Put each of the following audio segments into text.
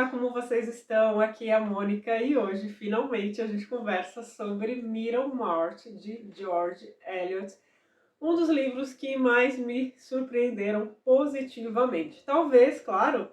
Olá, como vocês estão? Aqui é a Mônica e hoje finalmente a gente conversa sobre Middlemarch de George Eliot, um dos livros que mais me surpreenderam positivamente. Talvez, claro,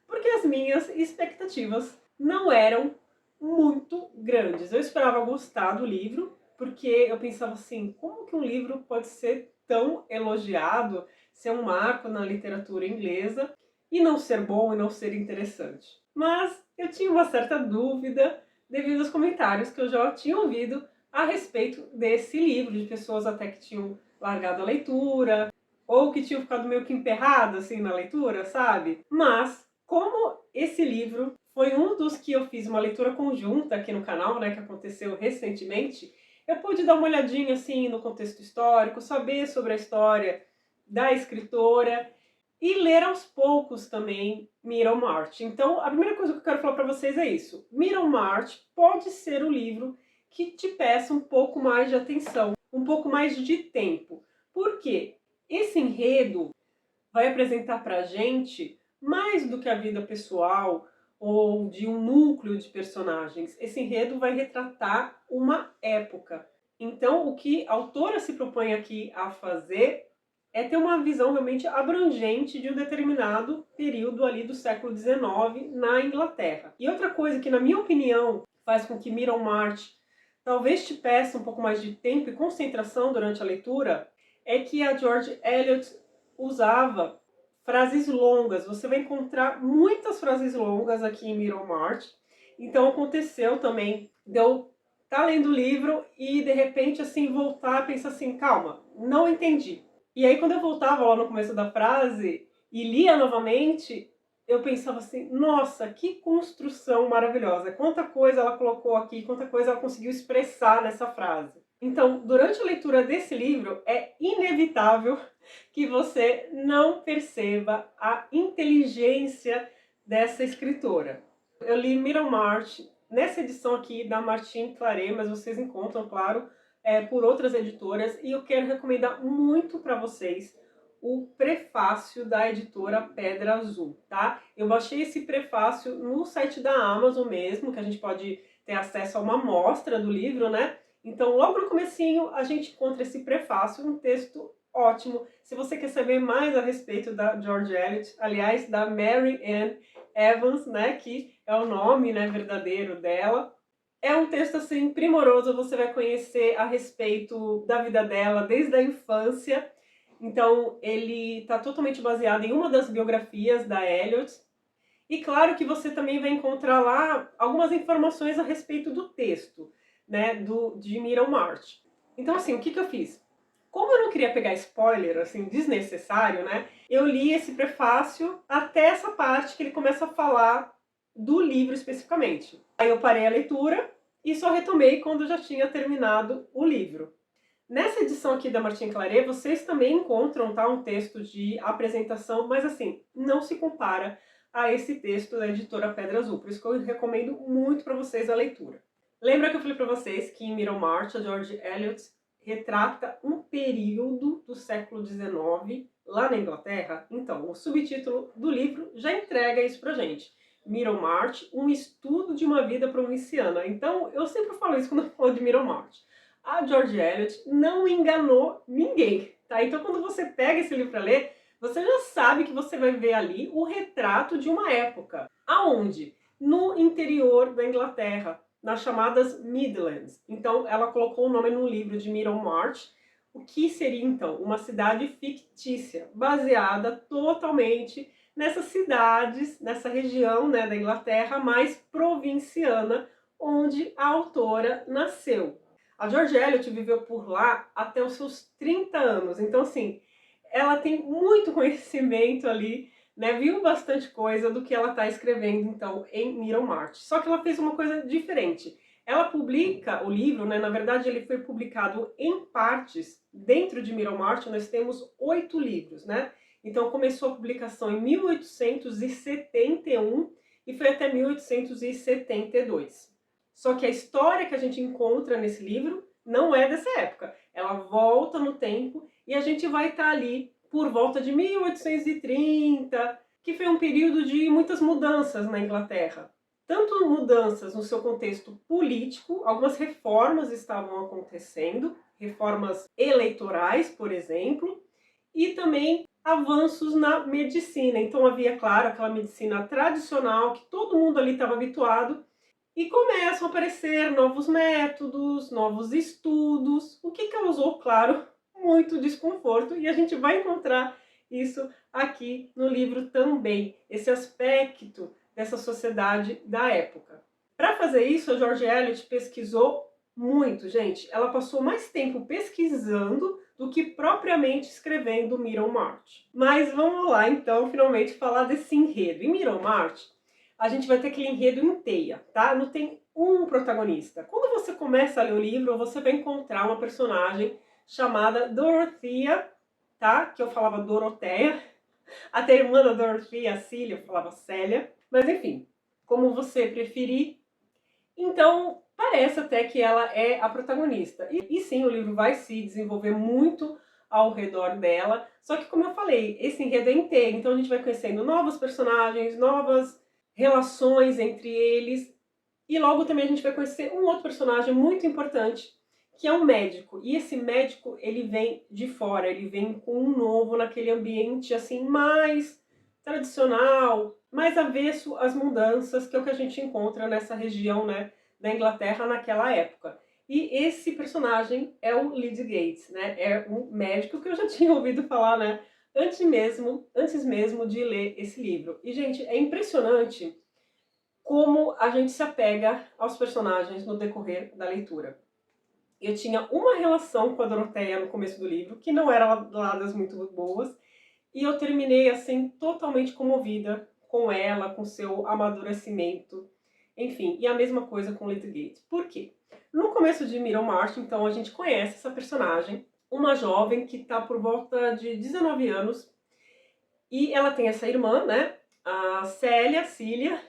porque as minhas expectativas não eram muito grandes. Eu esperava gostar do livro, porque eu pensava assim, como que um livro pode ser tão elogiado, ser um marco na literatura inglesa, e não ser bom e não ser interessante? Mas eu tinha uma certa dúvida devido aos comentários que eu já tinha ouvido a respeito desse livro, de pessoas até que tinham largado a leitura, ou que tinham ficado meio que emperradas assim na leitura, sabe? Mas como esse livro foi um dos que eu fiz uma leitura conjunta aqui no canal, né, que aconteceu recentemente, eu pude dar uma olhadinha assim no contexto histórico, saber sobre a história da escritora e ler aos poucos também Middlemarch. Então, a primeira coisa que eu quero falar para vocês é isso. Middlemarch pode ser o livro que te peça um pouco mais de atenção, um pouco mais de tempo. Por quê? Esse enredo vai apresentar para a gente mais do que a vida pessoal ou de um núcleo de personagens. Esse enredo vai retratar uma época. Então, o que a autora se propõe aqui a fazer é ter uma visão realmente abrangente de um determinado período ali do século XIX na Inglaterra. E outra coisa que, na minha opinião, faz com que Middlemarch talvez te peça um pouco mais de tempo e concentração durante a leitura, é que a George Eliot usava frases longas. Você vai encontrar muitas frases longas aqui em Middlemarch. Então aconteceu também de eu estar lendo o livro e de repente assim voltar e pensar assim, calma, não entendi. E aí quando eu voltava lá no começo da frase e lia novamente, eu pensava assim, nossa, que construção maravilhosa. Quanta coisa ela colocou aqui, quanta coisa ela conseguiu expressar nessa frase. Então, durante a leitura desse livro, é inevitável que você não perceba a inteligência dessa escritora. Eu li Middlemarch nessa edição aqui da Martine Claret, mas vocês encontram, claro, por outras editoras, e eu quero recomendar muito para vocês o prefácio da editora Pedra Azul, tá? Eu baixei esse prefácio no site da Amazon mesmo, que a gente pode ter acesso a uma amostra do livro, né? Então, logo no comecinho, a gente encontra esse prefácio, um texto ótimo. Se você quer saber mais a respeito da George Eliot, aliás, da Mary Ann Evans, né, que é o nome, né, verdadeiro dela, é um texto assim primoroso. Você vai conhecer a respeito da vida dela desde a infância. Então, ele está totalmente baseado em uma das biografias da Eliot. E claro que você também vai encontrar lá algumas informações a respeito do texto, né, de Middlemarch. Então, assim, o que eu fiz? Como eu não queria pegar spoiler, assim, desnecessário, né, eu li esse prefácio até essa parte que ele começa a falar do livro especificamente. Aí eu parei a leitura e só retomei quando já tinha terminado o livro. Nessa edição aqui da Martine Claret, vocês também encontram, tá, um texto de apresentação, mas assim, não se compara a esse texto da editora Pedra Azul, por isso que eu recomendo muito para vocês a leitura. Lembra que eu falei para vocês que em Middlemarch, a George Eliot retrata um período do século XIX lá na Inglaterra? Então, o subtítulo do livro já entrega isso pra gente. Middlemarch, um estudo de uma vida provinciana. Então, eu sempre falo isso quando eu falo de Middlemarch. A George Eliot não enganou ninguém, tá? Então, quando você pega esse livro para ler, você já sabe que você vai ver ali o retrato de uma época. Aonde? No interior da Inglaterra, nas chamadas Midlands. Então, ela colocou o nome no livro de Middlemarch, o que seria, então, uma cidade fictícia, baseada totalmente nessas cidades, nessa região, né, da Inglaterra mais provinciana, onde a autora nasceu. A George Eliot viveu por lá até os seus 30 anos, então assim, ela tem muito conhecimento ali, né? Viu bastante coisa do que ela está escrevendo então em Middlemarch. Só que ela fez uma coisa diferente. Ela publica o livro, né? Na verdade ele foi publicado em partes. Dentro de Middlemarch nós temos 8 livros, né? Então começou a publicação em 1871 e foi até 1872. Só que a história que a gente encontra nesse livro não é dessa época. Ela volta no tempo e a gente vai estar ali por volta de 1830, que foi um período de muitas mudanças na Inglaterra. Tanto mudanças no seu contexto político, algumas reformas estavam acontecendo, reformas eleitorais, por exemplo, e também avanços na medicina. Então havia, claro, aquela medicina tradicional que todo mundo ali estava habituado, e começam a aparecer novos métodos, novos estudos, o que causou, claro, muito desconforto, e a gente vai encontrar isso aqui no livro também, esse aspecto dessa sociedade da época. Para fazer isso, a George Eliot pesquisou muito, gente. Ela passou mais tempo pesquisando do que propriamente escrevendo Middlemarch. Mas vamos lá, então, finalmente falar desse enredo. Em Middlemarch, a gente vai ter aquele enredo em teia, tá? Não tem um protagonista. Quando você começa a ler o livro, você vai encontrar uma personagem chamada Dorothea, tá? Que eu falava Doroteia. Até a irmã da Dorothea, a Cília, eu falava Célia. Mas enfim, como você preferir. Então, parece até que ela é a protagonista. E sim, o livro vai se desenvolver muito ao redor dela. Só que, como eu falei, esse enredo é inteiro. Então a gente vai conhecendo novos personagens, novas relações entre eles. E logo também a gente vai conhecer um outro personagem muito importante, que é um médico. E esse médico, ele vem de fora, ele vem com um novo naquele ambiente assim mais tradicional, mais avesso às mudanças, que é o que a gente encontra nessa região, né, da Inglaterra naquela época. E esse personagem é o Lydgate, né? É um médico que eu já tinha ouvido falar, né, antes mesmo de ler esse livro. E, gente, é impressionante como a gente se apega aos personagens no decorrer da leitura. Eu tinha uma relação com a Doroteia no começo do livro, que não era lá das muito boas, e eu terminei assim totalmente comovida com ela, com seu amadurecimento, enfim, e a mesma coisa com Lydgate. Por quê? No começo de Middlemarch, então, a gente conhece essa personagem, uma jovem que está por volta de 19 anos, e ela tem essa irmã, né, a Cília,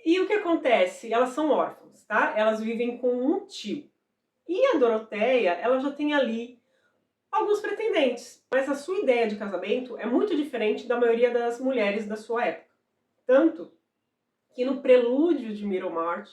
e o que acontece? Elas são órfãs, tá? Elas vivem com um tio. E a Doroteia, ela já tem ali alguns pretendentes, mas a sua ideia de casamento é muito diferente da maioria das mulheres da sua época. Tanto que no prelúdio de Middlemarch,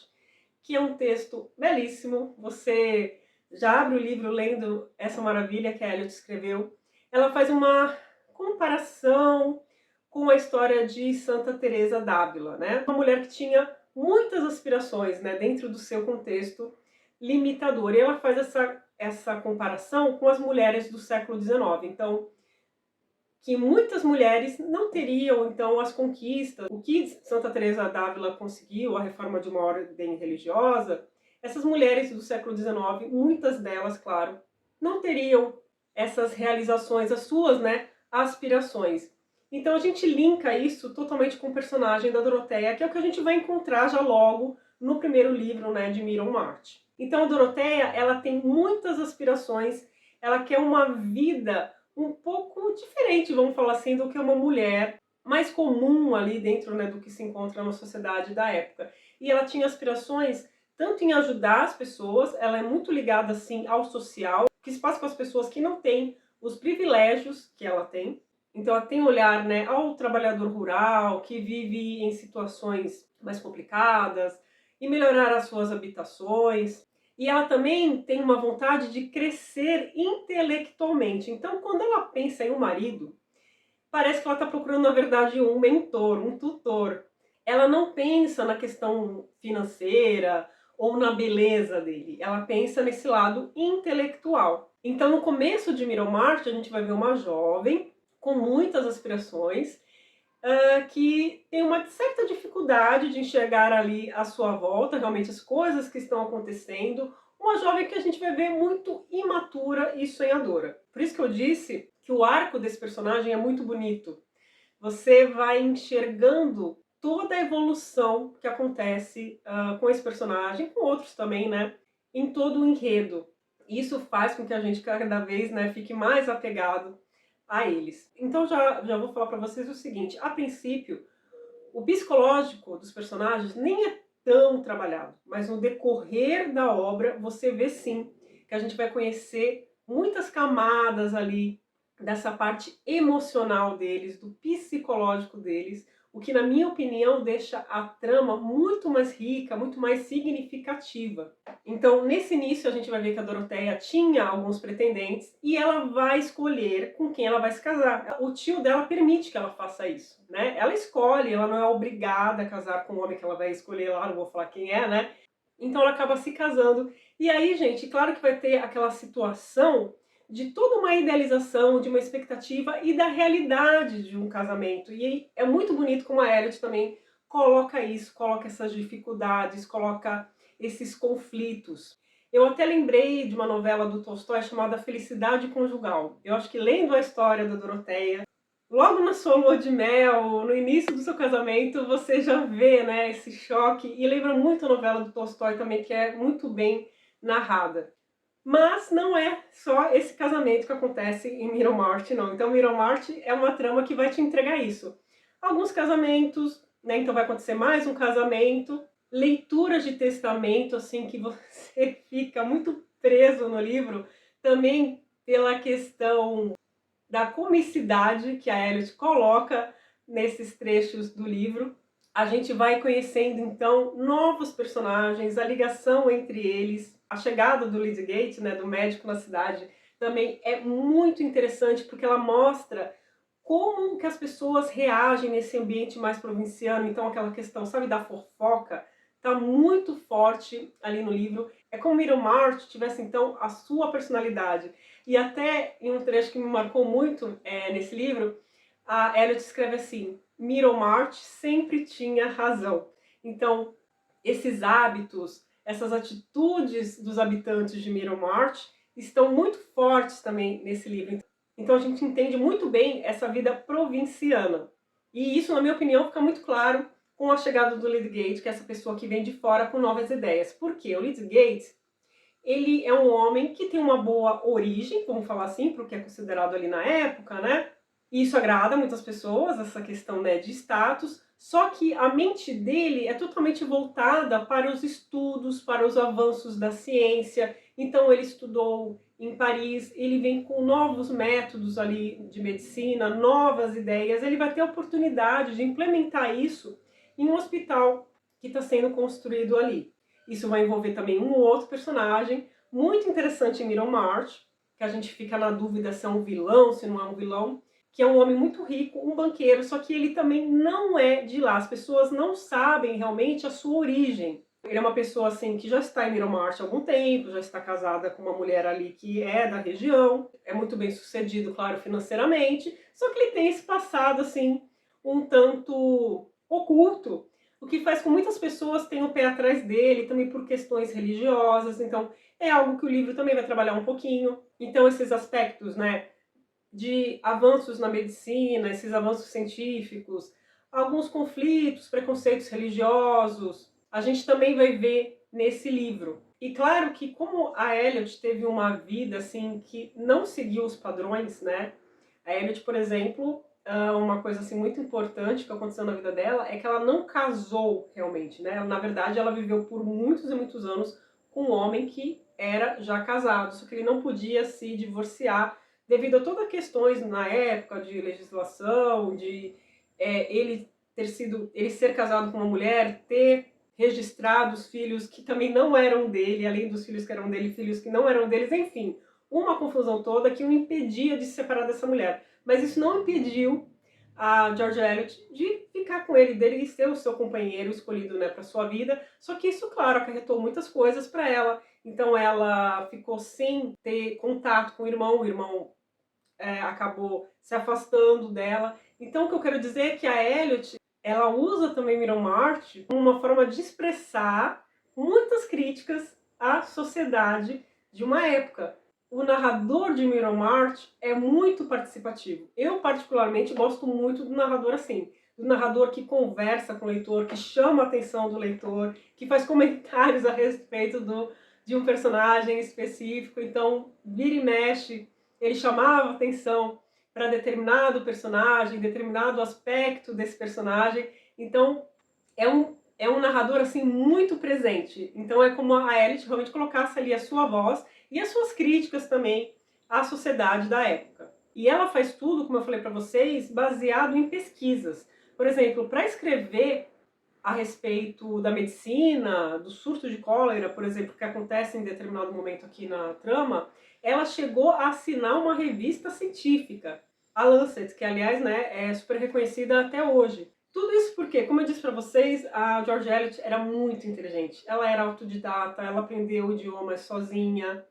que é um texto belíssimo, você já abre o livro lendo essa maravilha que a Eliot escreveu, ela faz uma comparação com a história de Santa Teresa d'Ávila, né? Uma mulher que tinha muitas aspirações, né, dentro do seu contexto limitador. E ela faz essa comparação com as mulheres do século XIX. Então, que muitas mulheres não teriam, então, as conquistas, o que Santa Teresa d'Ávila conseguiu, a reforma de uma ordem religiosa, essas mulheres do século XIX, muitas delas, claro, não teriam essas realizações, as suas, né, aspirações. Então a gente linka isso totalmente com o personagem da Doroteia, que é o que a gente vai encontrar já logo no primeiro livro, né, de Middlemarch. Então a Doroteia, ela tem muitas aspirações, ela quer uma vida um pouco diferente, vamos falar assim, do que uma mulher mais comum ali dentro, né, do que se encontra na sociedade da época. E ela tinha aspirações tanto em ajudar as pessoas, ela é muito ligada assim ao social, que se passa com as pessoas que não têm os privilégios que ela tem. Então ela tem um olhar, né, ao trabalhador rural que vive em situações mais complicadas e melhorar as suas habitações. E ela também tem uma vontade de crescer intelectualmente. Então, quando ela pensa em um marido, parece que ela está procurando, na verdade, um mentor, um tutor. Ela não pensa na questão financeira ou na beleza dele. Ela pensa nesse lado intelectual. Então, no começo de Middlemarch, a gente vai ver uma jovem com muitas aspirações, que tem uma certa dificuldade de enxergar ali à sua volta, realmente as coisas que estão acontecendo. Uma jovem que a gente vai ver muito imatura e sonhadora. Por isso que eu disse que o arco desse personagem é muito bonito. Você vai enxergando toda a evolução que acontece com esse personagem, com outros também, né? Em todo o enredo. Isso faz com que a gente cada vez, né, fique mais apegado a eles. Então já vou falar para vocês o seguinte, a princípio, o psicológico dos personagens nem é tão trabalhado, mas no decorrer da obra você vê sim que a gente vai conhecer muitas camadas ali dessa parte emocional deles, do psicológico deles, o que, na minha opinião, deixa a trama muito mais rica, muito mais significativa. Então, nesse início, a gente vai ver que a Doroteia tinha alguns pretendentes e ela vai escolher com quem ela vai se casar. O tio dela permite que ela faça isso, né? Ela escolhe, ela não é obrigada a casar com o homem que ela vai escolher lá, não vou falar quem é, né? Então ela acaba se casando. E aí, gente, claro que vai ter aquela situação de toda uma idealização, de uma expectativa e da realidade de um casamento. E é muito bonito como a Elliot também coloca isso, coloca essas dificuldades, coloca esses conflitos. Eu até lembrei de uma novela do Tolstói chamada Felicidade Conjugal. Eu acho que lendo a história da Doroteia, logo na sua lua de mel, no início do seu casamento, você já vê, né, esse choque. E lembra muito a novela do Tolstói também, que é muito bem narrada. Mas não é só esse casamento que acontece em Middlemarch, não. Então Middlemarch é uma trama que vai te entregar isso. Alguns casamentos, né? Então vai acontecer mais um casamento, leituras de testamento, assim, que você fica muito preso no livro, também pela questão da comicidade que a Elliot coloca nesses trechos do livro. A gente vai conhecendo, então, novos personagens, a ligação entre eles, a chegada do Lydgate, né, do médico na cidade, também é muito interessante porque ela mostra como que as pessoas reagem nesse ambiente mais provinciano. Então aquela questão, sabe, da fofoca, tá muito forte ali no livro. É como Middlemarch tivesse, então, a sua personalidade. E até em um trecho que me marcou muito nesse livro, a Elliot escreve assim: Middlemarch sempre tinha razão. Então, esses hábitos, essas atitudes dos habitantes de Middlemarch estão muito fortes também nesse livro. Então a gente entende muito bem essa vida provinciana. E isso, na minha opinião, fica muito claro com a chegada do Lydgate, que é essa pessoa que vem de fora com novas ideias. Por quê? O Lydgate, ele é um homem que tem uma boa origem, vamos falar assim, para o que é considerado ali na época, né? E isso agrada muitas pessoas, essa questão, né, de status, só que a mente dele é totalmente voltada para os estudos, para os avanços da ciência. Então ele estudou em Paris, ele vem com novos métodos ali de medicina, novas ideias, ele vai ter a oportunidade de implementar isso em um hospital que está sendo construído ali. Isso vai envolver também um outro personagem muito interessante em Middlemarch, que a gente fica na dúvida se é um vilão, se não é um vilão, que é um homem muito rico, um banqueiro, só que ele também não é de lá. As pessoas não sabem realmente a sua origem. Ele é uma pessoa assim que já está em Middlemarch há algum tempo, já está casada com uma mulher ali que é da região, é muito bem sucedido, claro, financeiramente, só que ele tem esse passado assim um tanto oculto, o que faz com que muitas pessoas tenham o pé atrás dele, também por questões religiosas. Então é algo que o livro também vai trabalhar um pouquinho. Então esses aspectos, né, de avanços na medicina, esses avanços científicos, alguns conflitos, preconceitos religiosos, a gente também vai ver nesse livro. E claro que como a Elliot teve uma vida assim que não seguiu os padrões, né? A Elliot, por exemplo, uma coisa assim muito importante que aconteceu na vida dela é que ela não casou realmente, né? Na verdade, ela viveu por muitos e muitos anos com um homem que era já casado, só que ele não podia se divorciar devido a todas as questões na época de legislação, de ele ser casado com uma mulher, ter registrado os filhos que também não eram dele, além dos filhos que eram dele, filhos que não eram deles, enfim, uma confusão toda que o impedia de se separar dessa mulher. Mas isso não impediu a George Eliot de ficar com ele, dele ser o seu companheiro escolhido, né, para sua vida. Só que isso, claro, acarretou muitas coisas para ela. Então ela ficou sem ter contato com o irmão acabou se afastando dela. Então o que eu quero dizer é que a Elliot, ela usa também Middlemarch como uma forma de expressar muitas críticas à sociedade de uma época. O narrador de Middlemarch é muito participativo. Eu, particularmente, gosto muito do narrador assim. Do narrador que conversa com o leitor, que chama a atenção do leitor, que faz comentários a respeito de um personagem específico. Então, vira e mexe, ele chamava atenção para determinado personagem, determinado aspecto desse personagem. Então, é um narrador assim muito presente. Então é como a Elliot realmente colocasse ali a sua voz e as suas críticas também à sociedade da época. E ela faz tudo, como eu falei para vocês, baseado em pesquisas. Por exemplo, para escrever a respeito da medicina, do surto de cólera, por exemplo, que acontece em determinado momento aqui na trama, ela chegou a assinar uma revista científica, a Lancet, que aliás, né, é super reconhecida até hoje. Tudo isso porque, como eu disse para vocês, a George Eliot era muito inteligente. Ela era autodidata, ela aprendeu idiomas sozinha,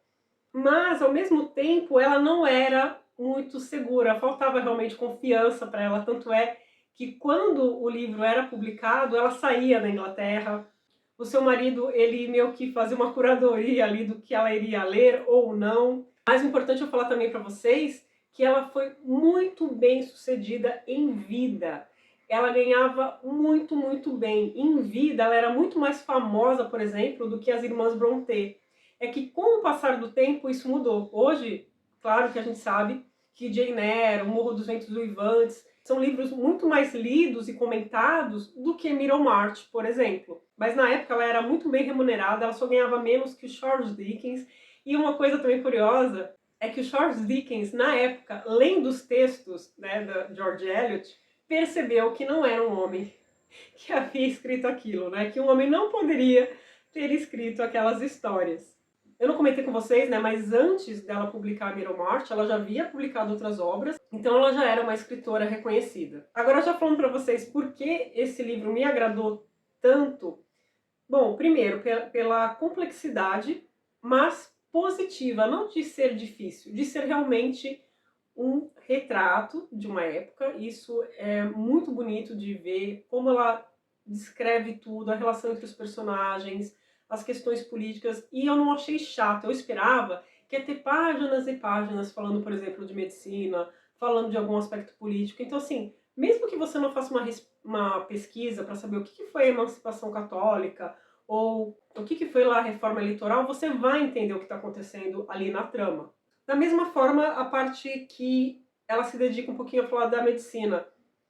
mas ao mesmo tempo ela não era muito segura, faltava realmente confiança para ela, tanto é que quando o livro era publicado, ela saía da Inglaterra. O seu marido, ele meio que fazia uma curadoria ali do que ela iria ler ou não. Mais importante eu falar também para vocês que ela foi muito bem sucedida em vida. Ela ganhava muito, muito bem. Em vida, ela era muito mais famosa, por exemplo, do que as irmãs Brontë. É que com o passar do tempo isso mudou. Hoje, claro que a gente sabe que Jane Eyre, O Morro dos Ventos Uivantes, são livros muito mais lidos e comentados do que Middlemarch, por exemplo. Mas na época ela era muito bem remunerada, ela só ganhava menos que o Charles Dickens. E uma coisa também curiosa é que o Charles Dickens, na época, lendo os textos, né, da George Eliot, percebeu que não era um homem que havia escrito aquilo, né? Que um homem não poderia ter escrito aquelas histórias. Eu não comentei com vocês, né, mas antes dela publicar Middlemarch, ela já havia publicado outras obras, então ela já era uma escritora reconhecida. Agora, já falando para vocês por que esse livro me agradou tanto. Bom, primeiro, pela complexidade, mas positiva, não de ser difícil, de ser realmente um retrato de uma época. Isso é muito bonito de ver, como ela descreve tudo, a relação entre os personagens, as questões políticas, e eu não achei chato. Eu esperava que ia ter páginas e páginas falando, por exemplo, de medicina, falando de algum aspecto político. Então, assim, mesmo que você não faça uma pesquisa para saber o que foi a emancipação católica, ou o que foi lá a reforma eleitoral, você vai entender o que está acontecendo ali na trama. Da mesma forma, a parte que ela se dedica um pouquinho a falar da medicina.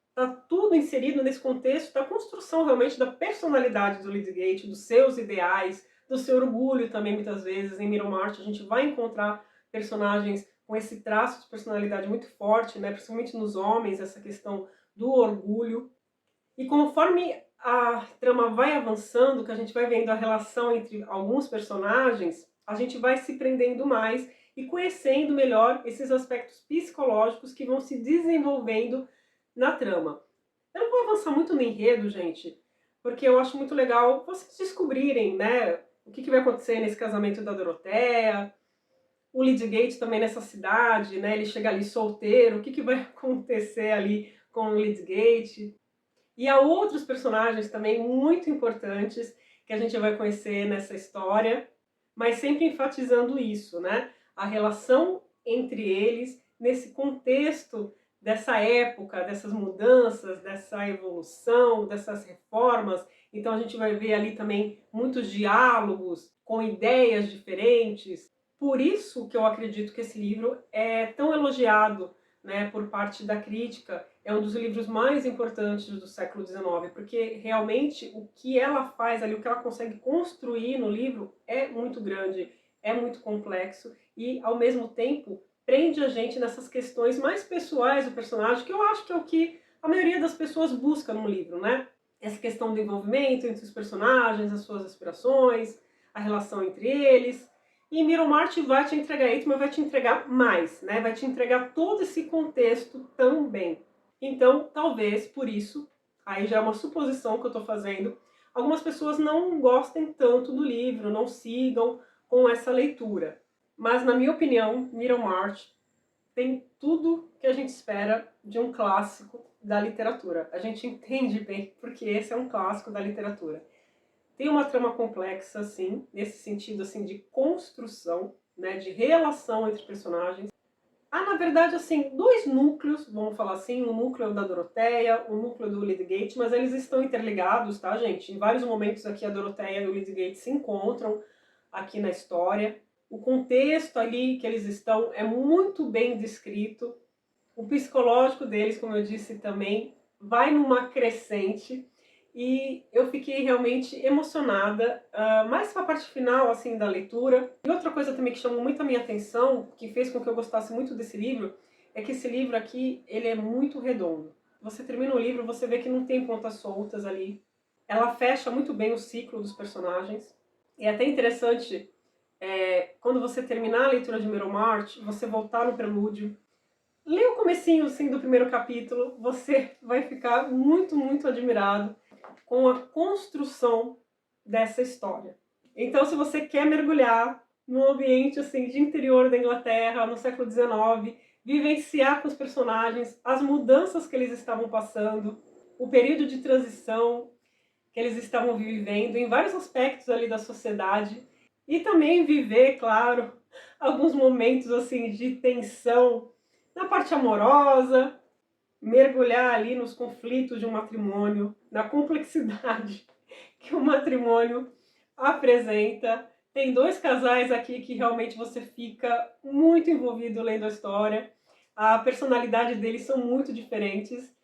Está tudo inserido nesse contexto da construção realmente da personalidade do Lydgate, dos seus ideais, do seu orgulho também, muitas vezes. Em Middlemarch a gente vai encontrar personagens com esse traço de personalidade muito forte, né? Principalmente nos homens, essa questão do orgulho. E conforme a trama vai avançando, que a gente vai vendo a relação entre alguns personagens, a gente vai se prendendo mais e conhecendo melhor esses aspectos psicológicos que vão se desenvolvendo na trama. Eu não vou avançar muito no enredo, gente, porque eu acho muito legal vocês descobrirem, né, o que vai acontecer nesse casamento da Doroteia, o Lydgate também nessa cidade, né, ele chega ali solteiro, o que vai acontecer ali com o Lydgate. E há outros personagens também muito importantes que a gente vai conhecer nessa história, mas sempre enfatizando isso, né? A relação entre eles nesse contexto dessa época, dessas mudanças, dessa evolução, dessas reformas. Então a gente vai ver ali também muitos diálogos com ideias diferentes. Por isso que eu acredito que esse livro é tão elogiado, né, por parte da crítica. É um dos livros mais importantes do século XIX, porque realmente o que ela faz ali, o que ela consegue construir no livro é muito grande, é muito complexo e, ao mesmo tempo, prende a gente nessas questões mais pessoais do personagem, que eu acho que é o que a maioria das pessoas busca num livro, né? Essa questão do envolvimento entre os personagens, as suas aspirações, a relação entre eles. E Middlemarch vai te entregar isso, mas vai te entregar mais, né? Vai te entregar todo esse contexto também. Então, talvez por isso, aí já é uma suposição que eu estou fazendo, algumas pessoas não gostem tanto do livro, não sigam com essa leitura. Mas, na minha opinião, Middlemarch tem tudo que a gente espera de um clássico da literatura. A gente entende bem porque esse é um clássico da literatura. Tem uma trama complexa, sim, nesse sentido assim, de construção, né, de relação entre personagens. Há, na verdade, assim, dois núcleos, vamos falar assim, o núcleo da Doroteia, o núcleo do Lydgate, mas eles estão interligados, tá, gente? Em vários momentos aqui a Doroteia e o Lydgate se encontram aqui na história. O contexto ali que eles estão é muito bem descrito. O psicológico deles, como eu disse também, vai numa crescente. E eu fiquei realmente emocionada, mais para a parte final assim da leitura. E outra coisa também que chamou muito a minha atenção, que fez com que eu gostasse muito desse livro, é que esse livro aqui, ele é muito redondo. Você termina o livro, você vê que não tem pontas soltas ali. Ela fecha muito bem o ciclo dos personagens. E é até interessante, quando você terminar a leitura de Middlemarch, você voltar no prelúdio, lê o comecinho assim, do primeiro capítulo, você vai ficar muito, muito admirado com a construção dessa história. Então, se você quer mergulhar num ambiente assim, de interior da Inglaterra, no século XIX, vivenciar com os personagens as mudanças que eles estavam passando, o período de transição que eles estavam vivendo em vários aspectos ali da sociedade, e também viver, claro, alguns momentos assim de tensão na parte amorosa, mergulhar ali nos conflitos de um matrimônio, na complexidade que o matrimônio apresenta. Tem dois casais aqui que realmente você fica muito envolvido lendo a história. A personalidade deles são muito diferentes.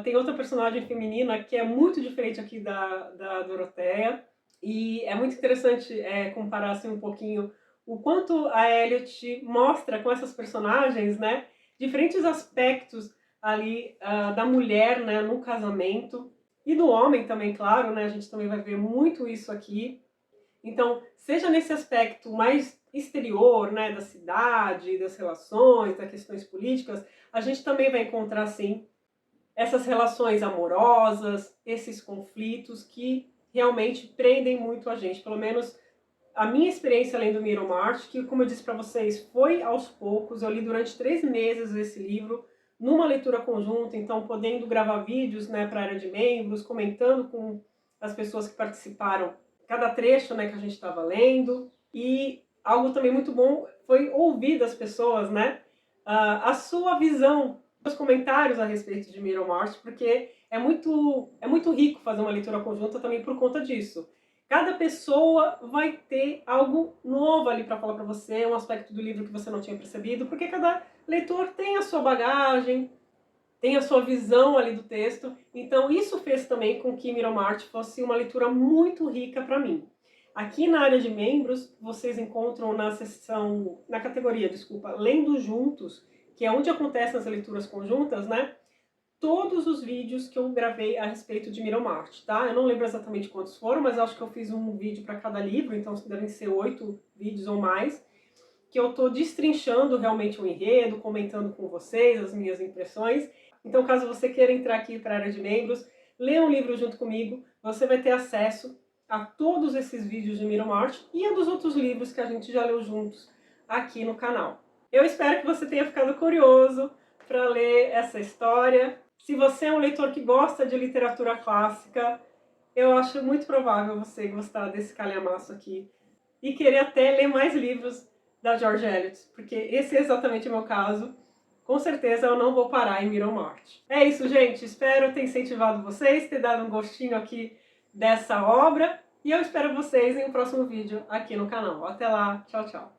Tem outra personagem feminina que é muito diferente aqui da Doroteia. E é muito interessante comparar assim, um pouquinho o quanto a Elliot mostra com essas personagens, né, diferentes aspectos ali da mulher, né, no casamento, e do homem também, claro, né, a gente também vai ver muito isso aqui. Então, seja nesse aspecto mais exterior, né, da cidade, das relações, das questões políticas, a gente também vai encontrar, sim, essas relações amorosas, esses conflitos que realmente prendem muito a gente. Pelo menos a minha experiência lendo Middlemarch, que, como eu disse para vocês, foi aos poucos. Eu li durante 3 meses esse livro, numa leitura conjunta, então podendo gravar vídeos, né, para a área de membros, comentando com as pessoas que participaram cada trecho, né, que a gente estava lendo. E algo também muito bom foi ouvir das pessoas, né, a sua visão, os comentários a respeito de Middlemarch, porque é muito rico fazer uma leitura conjunta também por conta disso. Cada pessoa vai ter algo novo ali para falar para você, um aspecto do livro que você não tinha percebido, porque cada leitor tem a sua bagagem, tem a sua visão ali do texto. Então isso fez também com que Middlemarch fosse uma leitura muito rica para mim. Aqui na área de membros, vocês encontram na categoria, Lendo Juntos, que é onde acontecem as leituras conjuntas, né? Todos os vídeos que eu gravei a respeito de Middlemarch, tá? Eu não lembro exatamente quantos foram, mas acho que eu fiz um vídeo para cada livro, então devem ser 8 vídeos ou mais, que eu tô destrinchando realmente o enredo, comentando com vocês as minhas impressões. Então, caso você queira entrar aqui para a área de membros, ler um livro junto comigo, você vai ter acesso a todos esses vídeos de Middlemarch e a dos outros livros que a gente já leu juntos aqui no canal. Eu espero que você tenha ficado curioso para ler essa história. Se você é um leitor que gosta de literatura clássica, eu acho muito provável você gostar desse calhamaço aqui e querer até ler mais livros da George Eliot, porque esse é exatamente o meu caso. Com certeza eu não vou parar em Middlemarch. É isso, gente. Espero ter incentivado vocês, ter dado um gostinho aqui dessa obra, e eu espero vocês em um próximo vídeo aqui no canal. Até lá. Tchau, tchau.